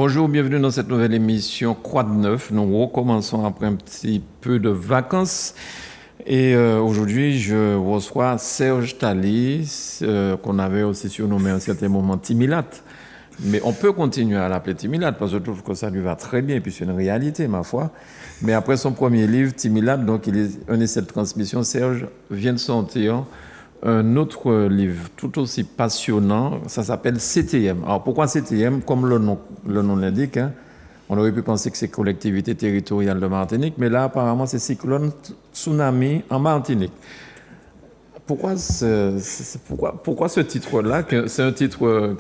Bonjour, bienvenue dans cette nouvelle émission Quoi de neuf. Nous recommençons après un petit peu de vacances. Et aujourd'hui, je reçois Serge Tali, qu'on avait aussi surnommé à un certain moment Timilat. Mais on peut continuer à l'appeler Timilat parce que je trouve que ça lui va très bien et puis c'est une réalité, ma foi. Mais après son premier livre, Timilat, donc il est un essai de transmission, Serge vient de sortir un autre livre tout aussi passionnant, ça s'appelle CTM. Alors pourquoi CTM? Comme le nom l'indique, hein, on aurait pu penser que c'est collectivité territoriale de Martinique, mais là apparemment c'est cyclone tsunami en Martinique. Pourquoi ce titre-là? C'est un titre,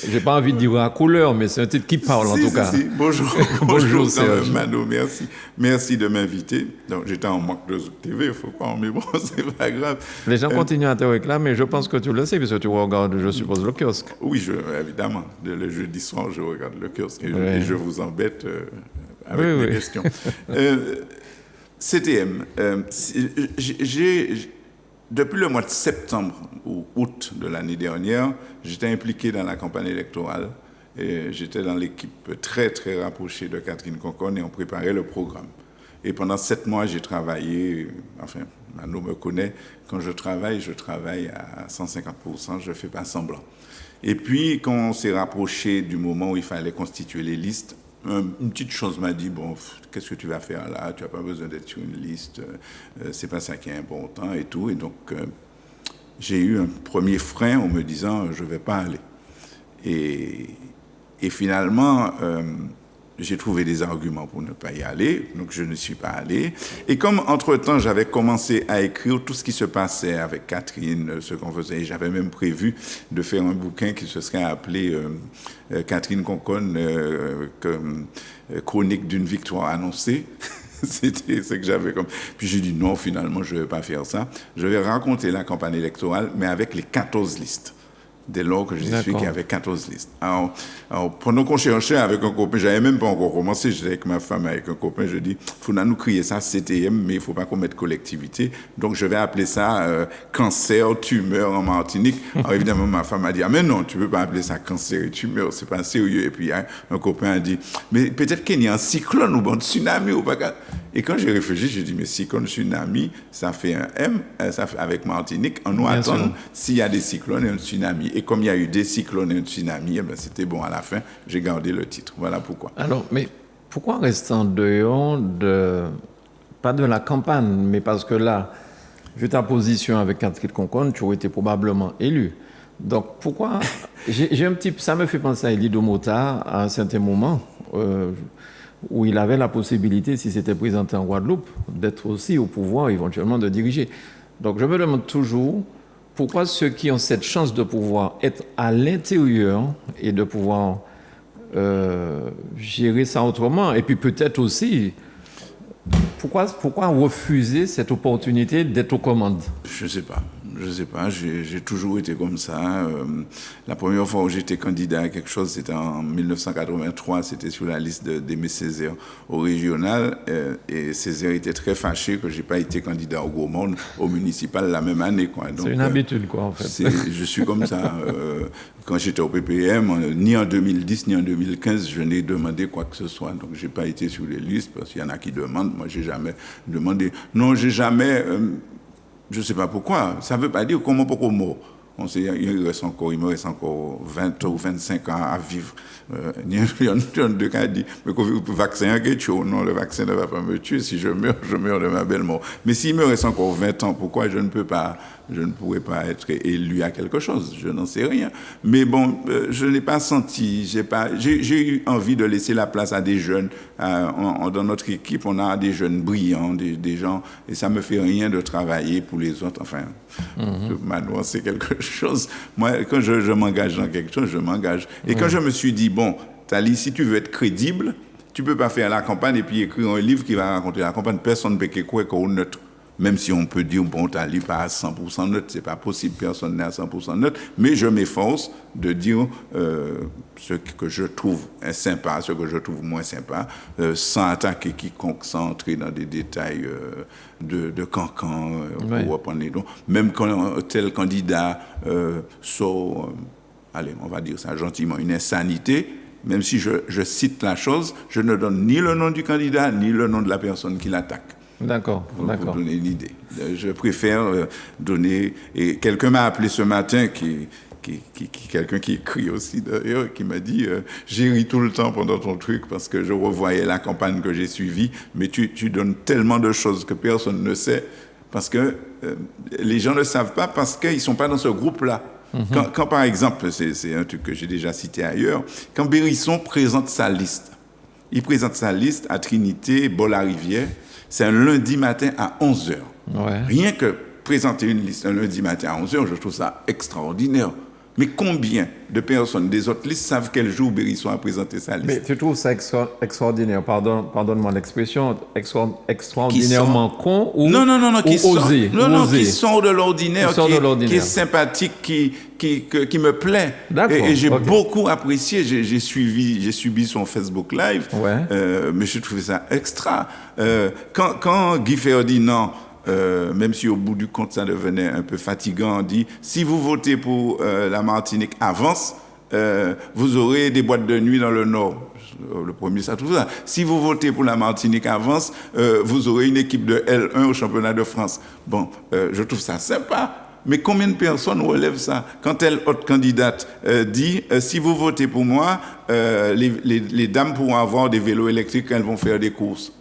j'ai pas envie de dire à couleur, mais c'est un titre qui parle en tout cas. Si. Bonjour. Bonjour Serge. Mano, merci de m'inviter. Donc j'étais en manque de TV, il faut pas, mais bon, c'est pas grave. Les gens continuent à te réclamer, je pense que tu le sais, parce que tu regardes, je suppose, le kiosque. Oui, évidemment. Le jeudi soir, je regarde le kiosque et je vous embête avec mes questions. CTM, depuis le mois de septembre ou août de l'année dernière, j'étais impliqué dans la campagne électorale. Et j'étais dans l'équipe très, très rapprochée de Catherine Conconne et on préparait le programme. Et pendant 7 mois, j'ai travaillé, enfin, Mano me connaît, quand je travaille à 150%, je ne fais pas semblant. Et puis, quand on s'est rapproché du moment où il fallait constituer les listes, une petite chose m'a dit, bon, qu'est-ce que tu vas faire là? Tu n'as pas besoin d'être sur une liste, c'est pas ça qui est important et tout. Et donc, j'ai eu un premier frein en me disant, je ne vais pas aller. Et finalement, j'ai trouvé des arguments pour ne pas y aller, donc je ne suis pas allé. Et comme, entre-temps, j'avais commencé à écrire tout ce qui se passait avec Catherine, ce qu'on faisait, et j'avais même prévu de faire un bouquin qui se serait appelé Catherine Conconne, Chronique d'une victoire annoncée. C'était ce que j'avais comme... Puis j'ai dit non, finalement, je ne vais pas faire ça. Je vais raconter la campagne électorale, mais avec les 14 listes. Dès lors que je suis qu'il y avait 14 listes. Alors, pendant qu'on cherchait avec un copain, j'avais même pas encore commencé, j'étais avec ma femme, avec un copain, je dis, il faut nous crier ça CTM, mais il faut pas qu'on mette collectivité. Donc, je vais appeler ça cancer, tumeur en Martinique. Alors, évidemment, ma femme a dit, ah, mais non, tu peux pas appeler ça cancer et tumeur, c'est pas sérieux. Et puis, un copain a dit, mais peut-être qu'il y a un cyclone ou un tsunami ou pas. Et quand j'ai réfléchi, j'ai dit, mais cyclone, tsunami, ça fait un M, ça fait avec Martinique, on nous attend s'il y a des cyclones et un tsunami. Et comme il y a eu des cyclones et un tsunami, eh ben c'était bon à la fin, j'ai gardé le titre. Voilà pourquoi. Alors, mais pourquoi rester en dehors pas de la campagne, mais parce que là, vu ta position avec Catherine Conconne, tu aurais été probablement élu. Donc pourquoi ça me fait penser à Élie Domota à un certain moment, où il avait la possibilité, si c'était présenté en Guadeloupe, d'être aussi au pouvoir, éventuellement de diriger. Donc je me demande toujours pourquoi ceux qui ont cette chance de pouvoir être à l'intérieur et de pouvoir gérer ça autrement, et puis peut-être aussi, pourquoi refuser cette opportunité d'être aux commandes? Je ne sais pas. J'ai toujours été comme ça. La première fois où j'étais candidat à quelque chose, c'était en 1983. C'était sur la liste d'Aimé Césaire au régional. Et Césaire était très fâché que je n'ai pas été candidat au Gros Monde, au municipal la même année, quoi. Donc, c'est une habitude, quoi, en fait. Je suis comme ça. Quand j'étais au PPM, ni en 2010 ni en 2015, je n'ai demandé quoi que ce soit. Donc, je n'ai pas été sur les listes parce qu'il y en a qui demandent. Moi, je n'ai jamais demandé. Non, j'ai jamais... je ne sais pas pourquoi. Ça ne veut pas dire comment pourquoi mort. Il me reste encore 20 ou 25 ans à vivre. Il y a deux cas dit, mais le vaccin est tué. Non, le vaccin ne va pas me tuer. Si je meurs de ma belle mort. Mais s'il me reste encore 20 ans, pourquoi je ne pourrais pas être élu à quelque chose? Je n'en sais rien. Mais bon, je n'ai pas senti, j'ai eu envie de laisser la place à des jeunes. Dans notre équipe, on a des jeunes brillants, des gens, et ça me fait rien de travailler pour les autres. Enfin, Mano, c'est quelque chose. Moi, quand je m'engage dans quelque chose, je m'engage. Et quand je me suis dit, bon, Tali, si tu veux être crédible, tu peux pas faire la campagne et puis écrire un livre qui va raconter la campagne. Personne ne peut croire qu'on est neutre. Même si on peut dire, bon, Tali pas à 100% neutre, c'est pas possible, personne n'est à 100% neutre, mais je m'efforce de dire ce que je trouve sympa, ce que je trouve moins sympa, sans attaquer quiconque, sans entrer dans des détails de cancan, pour reprendre les noms. Même quand tel candidat sort, allez, on va dire ça gentiment, une insanité, même si je cite la chose, je ne donne ni le nom du candidat, ni le nom de la personne qui l'attaque. D'accord. Pour donner une idée. Je préfère donner... Et quelqu'un m'a appelé ce matin, quelqu'un qui écrit aussi d'ailleurs, qui m'a dit j'ai ri tout le temps pendant ton truc parce que je revoyais la campagne que j'ai suivie, mais tu donnes tellement de choses que personne ne sait, parce que les gens ne savent pas, parce qu'ils ne sont pas dans ce groupe-là. Quand par exemple, c'est un truc que j'ai déjà cité ailleurs, quand Bérisson présente sa liste, il présente sa liste à Trinité, Bois-la-Rivière, c'est un lundi matin à 11h. Ouais. Rien que présenter une liste un lundi matin à 11h, je trouve ça extraordinaire. Mais combien de personnes des autres listes savent quel jour Bérisson a présenté sa liste? Mais tu trouves ça extraordinaire, pardonne-moi l'expression, extraordinairement con ou osé? Qui sort de l'ordinaire, qui est sympathique, qui me plaît. Et j'ai beaucoup apprécié, j'ai subi son Facebook Live, mais j'ai trouvé ça extra. Quand Guy Ferdinand, même si au bout du compte ça devenait un peu fatigant, on dit si vous votez pour la Martinique avance, vous aurez des boîtes de nuit dans le Nord. Le premier, ça trouve ça. Si vous votez pour la Martinique avance, vous aurez une équipe de L1 au championnat de France. Bon, je trouve ça sympa. Mais combien de personnes relèvent ça? Quand telle autre candidate dit si vous votez pour moi, les dames pourront avoir des vélos électriques quand elles vont faire des courses.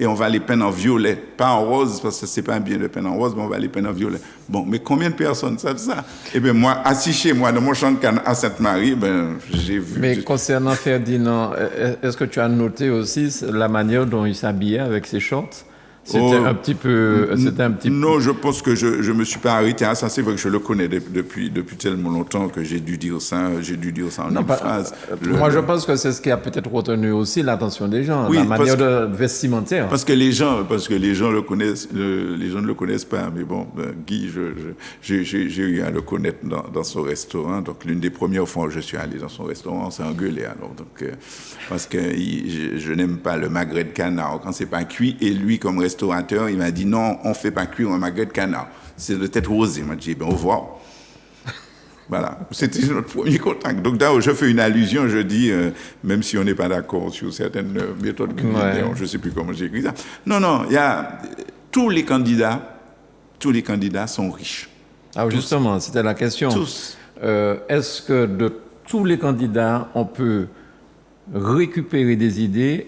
Et on va les peindre en violet, pas en rose, parce que c'est pas bien de peindre en rose, mais on va les peindre en violet. Bon, mais combien de personnes savent ça? Eh bien, moi, assis chez moi, dans mon champ de canne à Sainte-Marie, j'ai vu... Mais concernant Ferdinand, est-ce que tu as noté aussi la manière dont il s'habillait avec ses shorts? C'était un petit peu... Non, je pense que je me suis pas arrêté à ça. C'est vrai que je le connais depuis tellement longtemps que j'ai dû dire ça en une phrase. Moi, je pense que c'est ce qui a peut-être retenu aussi l'attention des gens, la manière vestimentaire. Parce que les gens le connaissent, les gens ne le connaissent pas. Mais bon, Guy, j'ai eu à le connaître dans son restaurant. Donc, l'une des premières fois où je suis allé dans son restaurant, on s'est engueulé. Alors, donc, parce que je n'aime pas le magret de canard quand c'est pas cuit. Et lui, comme restaurateur, il m'a dit non, on ne fait pas cuire un magret de canard. C'est de tête rosée. Moi, j'ai dit, au revoir. Voilà, c'était notre premier contact. Donc, là, je fais une allusion, je dis, même si on n'est pas d'accord sur certaines méthodes culinaires, je ne sais plus comment j'ai écrit ça. Non, il y a tous les candidats sont riches. Ah, tous. Justement, c'était la question. Tous. Est-ce que de tous les candidats, on peut récupérer des idées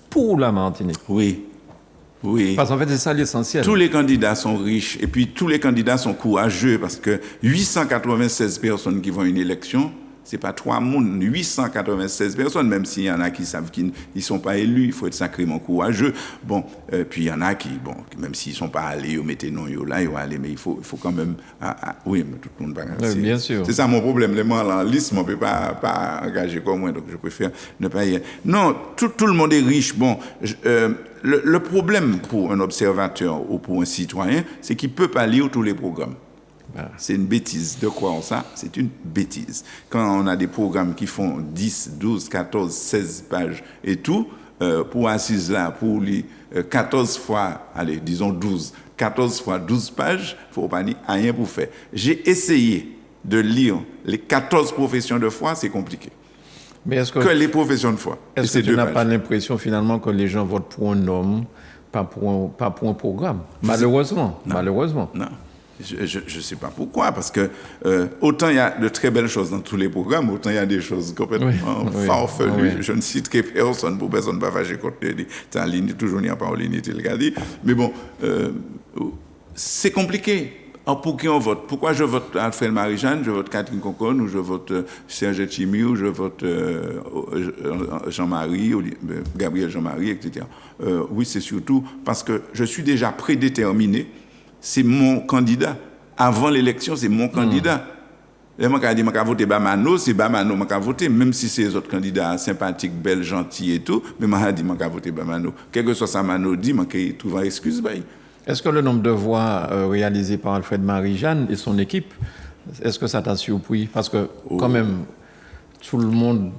pour la Martinique? Oui. Parce qu'en fait, c'est ça l'essentiel. Tous les candidats sont riches et puis tous les candidats sont courageux parce que 896 personnes qui vont à une élection, c'est pas 3 mondes, 896 personnes, même s'il y en a qui savent qu'ils ne sont pas élus, il faut être sacrément courageux. Bon, puis il y en a qui, même s'ils ne sont pas allés, ils mettent non, ils vont aller, mais il faut quand même... oui, mais tout le monde va oui, bien sûr. C'est ça mon problème. Les gens en liste, on ne peut pas engager comme moi, donc je préfère ne pas y aller. Non, tout le monde est riche. Bon, le problème pour un observateur ou pour un citoyen, c'est qu'il ne peut pas lire tous les programmes. C'est une bêtise. De quoi ça? C'est une bêtise. Quand on a des programmes qui font 10, 12, 14, 16 pages et tout, pour assises là, pour les 14 fois, allez, disons 12, 14 fois 12 pages, il ne faut pas dire rien pour faire. J'ai essayé de lire les 14 professions de foi, c'est compliqué. Mais est-ce que les professions de foi. Est-ce que tu n'as pas l'impression finalement que les gens votent pour un homme, pas pour un programme? Malheureusement. Non. Je ne sais pas pourquoi, parce que autant il y a de très belles choses dans tous les programmes, autant il y a des choses complètement farfelues. Je ne citerai personne pour personne ne va fâcher contre lui. C'est en ligne, toujours il n'y a pas en ligne, il l'a dit. Mais bon, c'est compliqué. Alors pour qui on vote? Pourquoi je vote Alfred Marie-Jeanne, je vote Catherine Conconne, ou je vote Serge Etchimi, ou je vote Jean-Marie, Gabriel Jean-Marie, etc. Oui, c'est surtout parce que je suis déjà prédéterminé. C'est mon candidat. Avant l'élection, c'est mon candidat. Et moi, quand je dis que je vais voter Bamano, c'est Bamano que je vais voter, même si c'est les autres candidats sympathiques, belles, gentils et tout, mais moi, je dis que je vais voter Bamano. Quel que soit ça, Mano dit, je trouve une excuse. Est-ce que le nombre de voix réalisées par Alfred Marie-Jeanne et son équipe, est-ce que ça t'a surpris? Parce que, quand même, tout le monde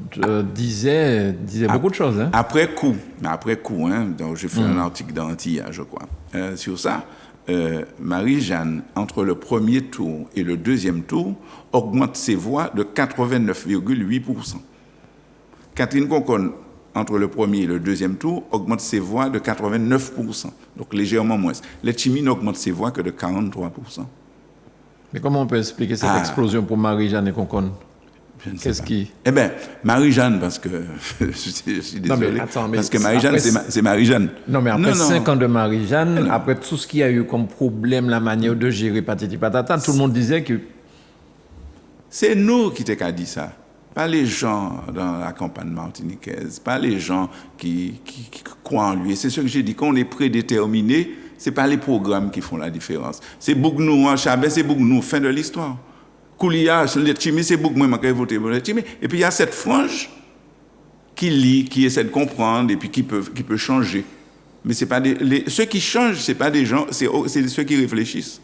disait beaucoup de choses. Hein? Après coup, donc j'ai fait un article dans Antilla, je crois, sur ça. Marie-Jeanne, entre le premier tour et le deuxième tour, augmente ses voix de 89,8%. Catherine Conconne, entre le premier et le deuxième tour, augmente ses voix de 89%, donc légèrement moins. Letchimy n'augmente ses voix que de 43%. Mais comment on peut expliquer cette explosion pour Marie-Jeanne et Conconne? Qu'est-ce qui... Eh bien, Marie-Jeanne, parce que... je suis désolé. Parce que Marie-Jeanne, c'est Marie-Jeanne. Non, mais après 5 ans de Marie-Jeanne, après tout ce qu'il y a eu comme problème, la manière de gérer patati patata, tout le monde disait que... C'est nous qui t'ai dit ça. Pas les gens dans la campagne martiniquaise, pas les gens qui croient en lui. Et c'est ce que j'ai dit, quand on est prédéterminé, ce n'est pas les programmes qui font la différence. C'est Bougnou en Chabet, c'est Bougnou, fin de l'histoire. Koulia, Letchimy, c'est Bougnou, moi qui ai voté pour Letchimy. Et puis il y a cette frange qui lit, qui essaie de comprendre et puis qui peut changer. Mais c'est pas ceux qui changent, ce n'est pas des gens, c'est ceux qui réfléchissent.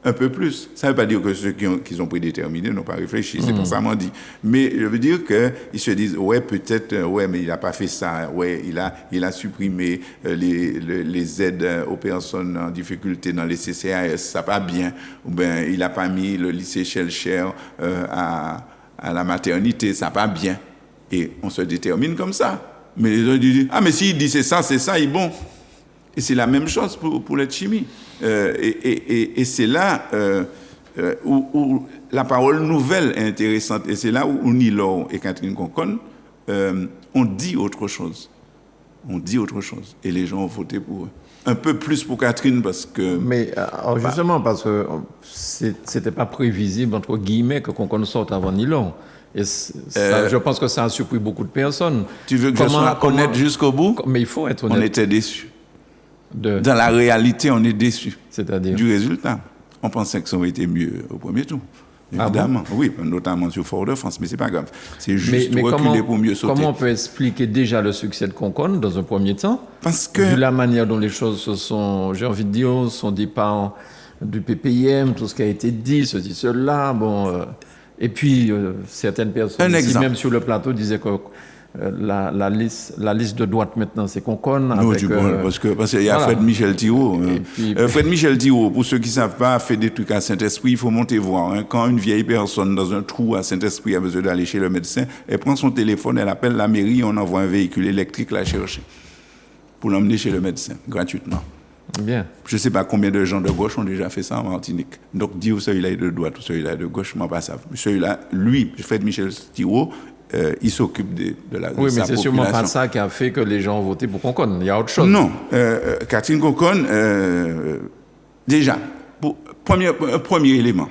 Un peu plus. Ça ne veut pas dire que ceux qui sont prédéterminés n'ont pas réfléchi, c'est pas ça qu'on dit. Mais je veux dire qu'ils se disent, ouais, peut-être, ouais, mais il n'a pas fait ça, ouais, il a supprimé les aides aux personnes en difficulté dans les CCAS, ça va bien, ou bien il n'a pas mis le lycée Schellcher à la maternité, ça va bien. Et on se détermine comme ça. Mais les autres disent, mais s'il dit c'est ça, il est bon. Et c'est la même chose pour Letchimy. Et c'est là où la parole nouvelle est intéressante. Et c'est là où Nilor et Catherine Conconne ont dit autre chose. Et les gens ont voté pour eux. Un peu plus pour Catherine parce que... Mais justement, parce que c'était pas prévisible, entre guillemets, que Conconne sorte avant Nilor. Et je pense que ça a surpris beaucoup de personnes. Tu veux que je sois honnête jusqu'au bout? Mais il faut être honnête. On était déçus. Dans la réalité, on est déçus. C'est-à-dire du résultat. On pensait que ça aurait été mieux au premier tour. Évidemment. Ah bon? Oui, notamment sur Fort-de-France, mais c'est pas grave. C'est juste reculer pour mieux sauter. Comment on peut expliquer déjà le succès de Conconne dans un premier temps? Parce que... Vu la manière dont les choses se sont, j'ai envie de dire, son départ du PPIM, tout ce qui a été dit, ceci, cela, bon... et puis, certaines personnes, ici, même sur le plateau, disaient que la liste de droite maintenant, c'est Conconne. Non, parce qu'il y a Fred Michel Thirault. Fred Michel Thirault, pour ceux qui ne savent pas, fait des trucs à Saint-Esprit, il faut monter voir. Quand une vieille personne dans un trou à Saint-Esprit a besoin d'aller chez le médecin, elle prend son téléphone, elle appelle la mairie, on envoie un véhicule électrique la chercher pour l'emmener chez le médecin, gratuitement. Bien. Je ne sais pas combien de gens de gauche ont déjà fait ça en Martinique. Donc, dire celui-là est de droite ou celui-là est de gauche, moi pas ça. Celui-là, lui, Fred Michel Thirault, il s'occupe de sa population. Oui, mais c'est sûrement pas ça qui a fait que les gens ont voté pour Conconne. Il y a autre chose. Non. Catherine Conconne, déjà, premier élément.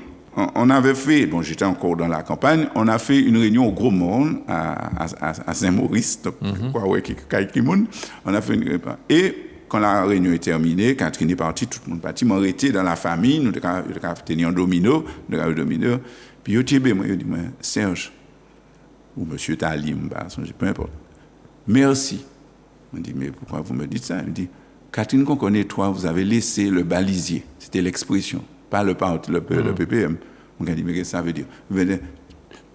On avait fait, bon, j'étais encore dans la campagne, on a fait une réunion au Gros Monde à Saint-Maurice, donc, on a fait une réunion. Et quand la réunion est terminée, Catherine est partie, tout le monde est parti, m'ont arrêté dans la famille, nous avons tenu un domino, puis je dis, Serge, ou M. Talim, peu importe. Merci. On dit, mais pourquoi vous me dites ça? Il me dit, Catherine Conconne et toi, vous avez laissé le balisier. C'était l'expression, pas le PPM. On a dit, mais qu'est-ce que ça veut dire?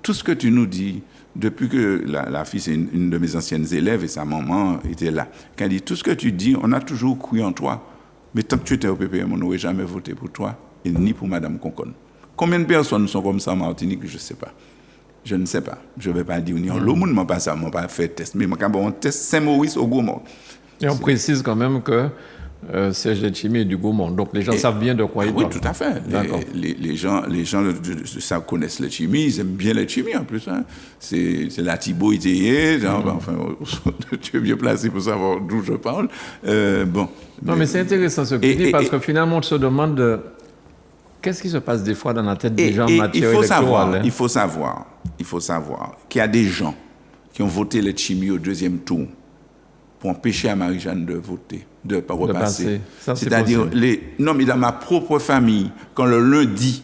Tout ce que tu nous dis, depuis que la fille, c'est une de mes anciennes élèves et sa maman était là, quand elle dit, tout ce que tu dis, on a toujours cru en toi. Mais tant que tu étais au PPM, on n'aurait jamais voté pour toi, et ni pour Mme Conconne. Combien de personnes sont comme ça en Martinique? Je ne sais pas. Je ne sais pas. Je ne vais pas dire. Le monde n'a pas ça, m'a pas fait test. Mais on teste Saint-Maurice au Gaumont. Et on précise quand même que Serge Letchimy est du Gaumont. Donc les gens savent bien de quoi il parle. Oui, tout à fait. Les gens ça connaissent Letchimy, ils aiment bien Letchimy en plus. Hein. C'est la Thibault Itéier. Enfin, tu es bien placé pour savoir d'où je parle. Non, mais c'est intéressant ce que tu dis parce que finalement, on se demande qu'est-ce qui se passe des fois dans la tête des gens en matière électorale. Il faut savoir qu'il y a des gens qui ont voté Letchimy au deuxième tour pour empêcher à Marie-Jeanne de voter, de ne pas repasser. C'est-à-dire, non, mais dans ma propre famille, quand le lundi,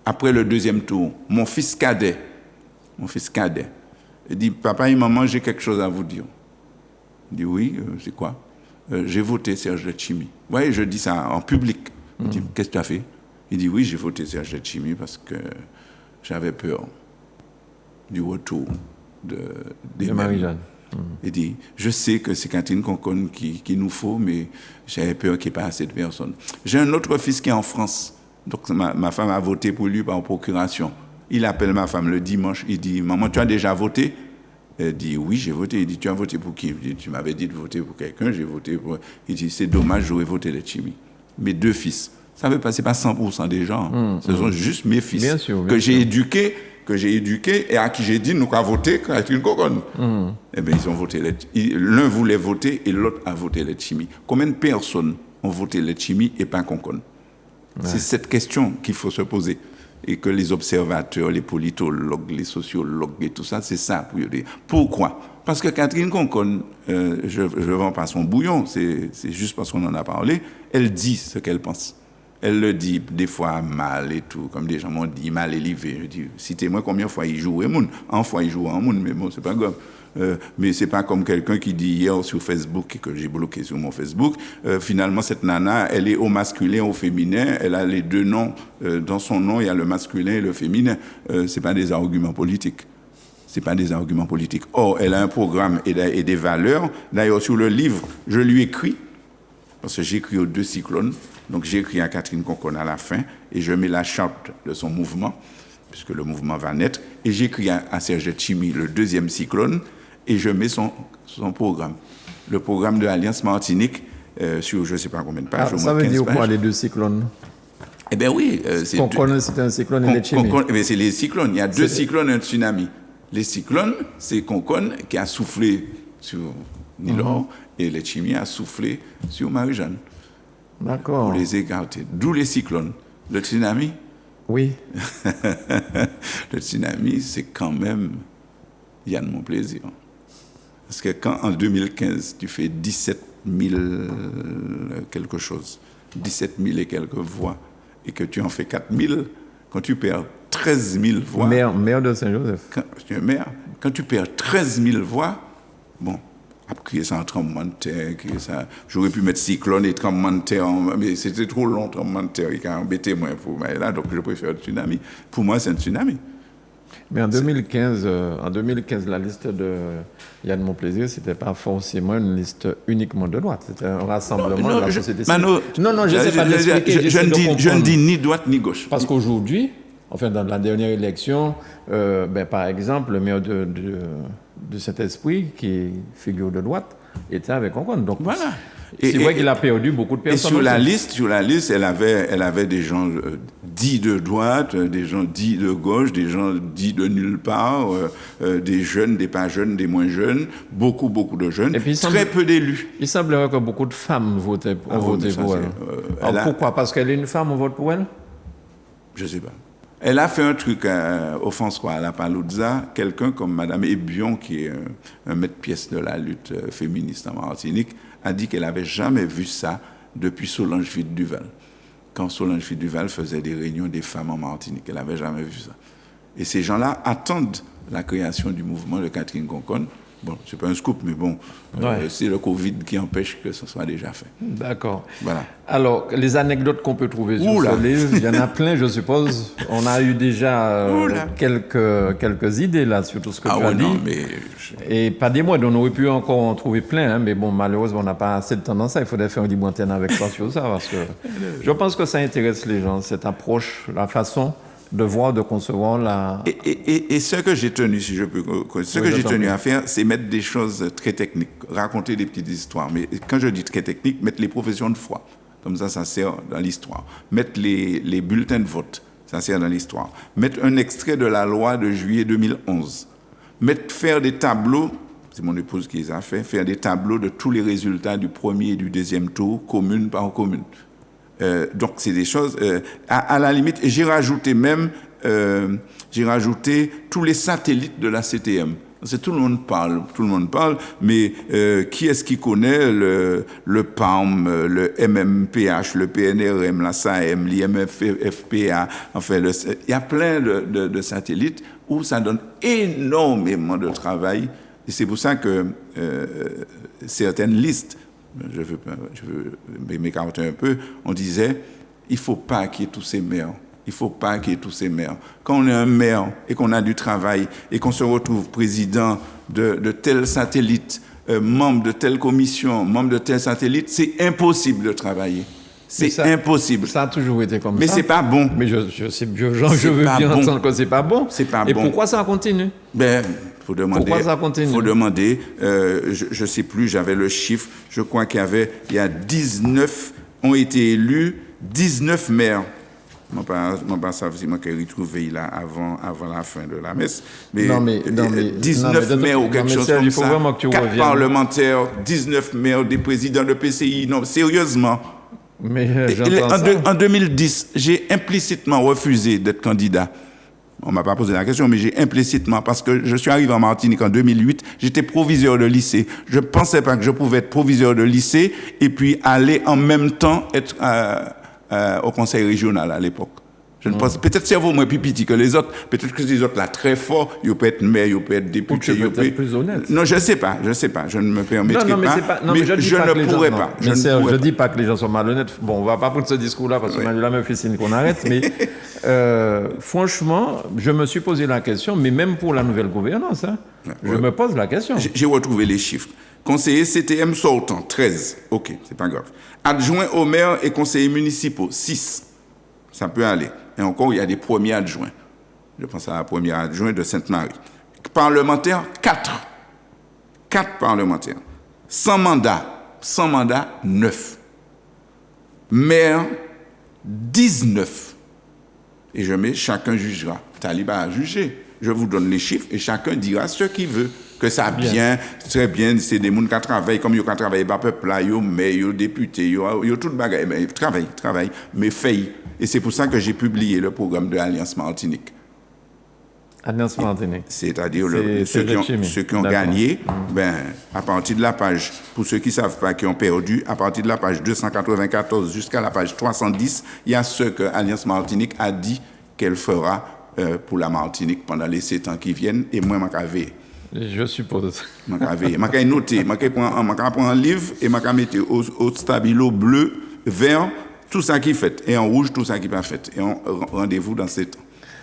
après le deuxième tour, mon fils cadet, il dit, papa et maman, j'ai quelque chose à vous dire. Il dit, oui, c'est quoi? J'ai voté Serge Letchimy. Vous voyez, je dis ça en public. Il dit, qu'est-ce que tu as fait? Il dit, oui, j'ai voté Serge Letchimy parce que j'avais peur du retour de Marie-Jeanne. Il dit, je sais que c'est Catherine Conconne qu'il nous faut, mais j'avais peur qu'il n'y ait pas assez de personnes. J'ai un autre fils qui est en France. Donc ma femme a voté pour lui par procuration. Il appelle ma femme le dimanche, il dit, maman, tu as déjà voté? Elle dit oui, j'ai voté. Il dit tu as voté pour qui? Il dit tu m'avais dit de voter pour quelqu'un, j'ai voté pour. Il dit c'est dommage, j'aurais voté les Chimi. Mes 2 fils. Ça veut pas, c'est pas 100% des gens. Ce sont juste mes fils Bien sûr, que j'ai éduqués et à qui j'ai dit nous qu'à voter Catherine Conconne. Eh bien ils ont voté l'un voulait voter et l'autre a voté les Chimi. Combien de personnes ont voté les Chimi et pas Conconne? C'est cette question qu'il faut se poser. Et que les observateurs, les politologues, les sociologues et tout ça, c'est ça pour dire. Pourquoi? Parce que Catherine Conconne, je ne vends pas son bouillon, c'est juste parce qu'on en a parlé, elle dit ce qu'elle pense. Elle le dit des fois mal et tout, comme des gens m'ont dit, mal élevé. Je dis, citez-moi combien de fois il joue Moun. En fois il joue en Moun, mais bon, c'est pas grave. Mais c'est pas comme quelqu'un qui dit hier sur Facebook, que j'ai bloqué sur mon Facebook, finalement cette nana, elle est au masculin, au féminin, elle a les 2 noms, dans son nom il y a le masculin et le féminin. C'est pas des arguments politiques. C'est pas des arguments politiques. Or, elle a un programme et des valeurs. D'ailleurs, sur le livre, je lui écris, parce que j'écris aux 2 cyclones, donc j'écris à Catherine Conconne à la fin, et je mets la charte de son mouvement, puisque le mouvement va naître, et j'écris à Serge Chimi, le 2e cyclone, et je mets son programme. Le programme de l'Alliance Martinique, sur je ne sais pas combien de pages. Ça veut dire quoi, les 2 cyclones? Eh bien oui. Conconne, c'est un cyclone et les Chimi. C'est les cyclones. Il y a 2 cyclones et un tsunami. Les cyclones, c'est Conconne qui a soufflé sur Nilor, et les Chimi a soufflé sur Marie-Jeanne. D'accord. Pour les écarter. D'où les cyclones. Le tsunami? Oui. Le tsunami, c'est quand même Yann Mon Plaisir. Parce que quand en 2015, tu fais 17 000 quelque chose, 17 000 et quelques voix, et que tu en fais 4 000, quand tu perds 13 000 voix... Maire de Saint-Joseph. Tu es maire. Quand tu perds 13 000 voix, bon, après ça en tremblement de terre, ça, j'aurais pu mettre cyclone et tremblement de terre, mais c'était trop long, tremblement de terre, il a embêté moi pour moi. Là, donc je préfère le tsunami. Pour moi, c'est un tsunami. Mais en 2015, la liste de Yann Mon Plaisir, c'était pas forcément une liste uniquement de droite. C'était un rassemblement de la société civile. Non, je ne sais pas l'expliquer. Je ne dis ni droite ni gauche. Parce qu'aujourd'hui, enfin dans la dernière élection, par exemple, le maire de Saint-Esprit, qui figure de droite, était avec Conconne. Donc voilà. C'est vrai qu'il a perdu beaucoup de personnes. Et sur la liste, elle avait des gens dits de droite, des gens dits de gauche, des gens dits de nulle part, des jeunes, des pas jeunes, des moins jeunes, beaucoup de jeunes, très peu d'élus. Il semblerait que beaucoup de femmes ont voté pour elle. Alors pourquoi? Parce qu'elle est une femme, on vote pour elle? Je ne sais pas. Elle a fait un truc au François, à la Paluzza, quelqu'un comme Madame Ebion, qui est un maître-pièce de la lutte féministe en Martinique, a dit qu'elle n'avait jamais vu ça depuis Solange Fitt-Duval. Quand Solange Fitt-Duval faisait des réunions des femmes en Martinique, elle n'avait jamais vu ça. Et ces gens-là attendent la création du mouvement de Catherine Conconne. Bon, c'est pas un scoop, mais bon, c'est le Covid qui empêche que ce soit déjà fait. D'accord. Voilà. Alors, les anecdotes qu'on peut trouver sur ce livre, il y en a plein, je suppose. On a eu déjà quelques idées là sur tout ce que tu as dit. Et pas des mois, on aurait pu encore en trouver plein, hein, mais bon, malheureusement, on n'a pas assez de temps dans ça. Il faudrait faire une libre antenne avec toi sur ça, parce que je pense que ça intéresse les gens, cette approche, la façon de voir, de concevoir la... Et ce que j'ai tenu, si je peux... j'ai tenu à faire, c'est mettre des choses très techniques, raconter des petites histoires. Mais quand je dis très technique, mettre les professions de foi. Comme ça sert dans l'histoire. Mettre les bulletins de vote, ça sert dans l'histoire. Mettre un extrait de la loi de juillet 2011. Faire des tableaux, c'est mon épouse qui les a fait, faire des tableaux de tous les résultats du premier et du deuxième tour, commune par commune. Donc c'est des choses à la limite, et j'ai rajouté tous les satellites de la CTM. Tout le monde parle, mais qui est-ce qui connaît le PAM, le MMPH, le PNRM, la SAM, l'IMFPA, enfin il y a plein de satellites où ça donne énormément de travail, et c'est pour ça que certaines listes, je veux m'écarter un peu, on disait, il ne faut pas qu'il y ait tous ces maires. Quand on est un maire et qu'on a du travail et qu'on se retrouve président de tel satellite, membre de telle commission, membre de tel satellite, c'est impossible de travailler. C'est impossible. Ça a toujours été comme ça. Mais c'est pas bon. Mais je veux bien entendre que c'est pas bon. C'est pas et bon. Pourquoi ça continue? Pourquoi ça continue? Faut demander, je ne sais plus, j'avais le chiffre, je crois qu'il y a 19, ont été élus, 19 maires. Je ne sais pas si je retrouvé là avant la fin de la messe. Mais, 19 maires ou quelque chose comme ça. 4 parlementaires, 19 maires, des présidents de PCI. Non, sérieusement. Mais en 2010, j'ai implicitement refusé d'être candidat. On ne m'a pas posé la question, mais j'ai implicitement, parce que je suis arrivé en Martinique en 2008, j'étais proviseur de lycée. Je ne pensais pas que je pouvais être proviseur de lycée et puis aller en même temps être au conseil régional à l'époque. Je ne pense, peut-être c'est moins plus petit que les autres, peut-être que les autres là très forts, ils peuvent être maire, ils peuvent être député, ils peuvent être plus honnête. Non, je ne sais pas, je ne me permettrai pas, mais je ne pourrais pas. Je ne dis pas que les gens sont malhonnêtes. Bon, on ne va pas prendre ce discours-là parce qu'on a la même fait signe qu'on arrête, mais franchement, je me suis posé la question, mais même pour la nouvelle gouvernance, je me pose la question. J'ai retrouvé les chiffres. Conseiller CTM sortant, 13, ok, c'est pas grave. Adjoint au maire et conseillers municipaux, 6, ça peut aller. Et encore, il y a des premiers adjoints. Je pense à la première adjointe de Sainte-Marie. Parlementaires, 4. 4 parlementaires. Sans mandat, 9. Maire, 19. Et je mets, chacun jugera. Taliban a jugé. Je vous donne les chiffres et chacun dira ce qu'il veut. Que ça bien, très bien, c'est des gens qui travaillent comme ils ont travaillé par peuple là, mais ils ont député, ils ont tout le bagage, mais ils travaillent, mais fait. Et c'est pour ça que j'ai publié le programme de l'Alliance Martinique. Alliance Martinique. C'est-à-dire ceux qui ont gagné, à partir de la page, pour ceux qui ne savent pas, qui ont perdu, à partir de la page 294 jusqu'à la page 310, il y a ce que l'Alliance Martinique a dit qu'elle fera pour la Martinique pendant les 7 ans qui viennent, et moi, je suppose. Je noter, je prends un livre et je mettre au stabilo bleu, vert, tout ça qui est fait, et en rouge, tout ça qui n'est pas fait. Et on rendez-vous dans 7 ans.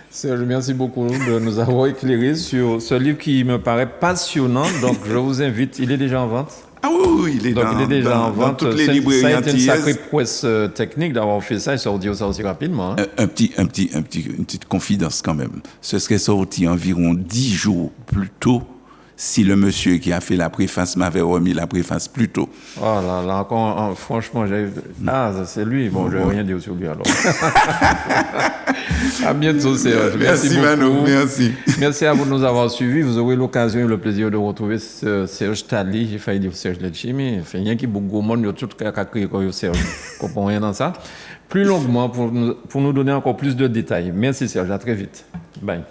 Serge, merci beaucoup de nous avoir éclairé sur ce livre qui me paraît passionnant. Donc, je vous invite, il est déjà en vente. Ah oui, il est déjà en vente. Toutes les librairies. Ça a été une sacrée prouesse technique d'avoir fait ça et sortir ça aussi rapidement. Une petite confidence quand même. Ce serait sorti environ 10 jours plus tôt si le monsieur qui a fait la préface m'avait remis la préface plus tôt. Oh là là, encore, franchement, c'est lui. Bon, je ne vais rien dire sur lui alors. À bientôt, Serge. Merci Mano, merci. Merci à vous de nous avoir suivis. Vous aurez l'occasion et le plaisir de retrouver Serge Tali. J'ai failli dire Serge Letchimi. Il fait rien qui beaucoup de monde, il y a tout qui a créé comme Serge. Je ne comprends rien dans ça. Plus longuement pour nous donner encore plus de détails. Merci Serge, à très vite. Bye.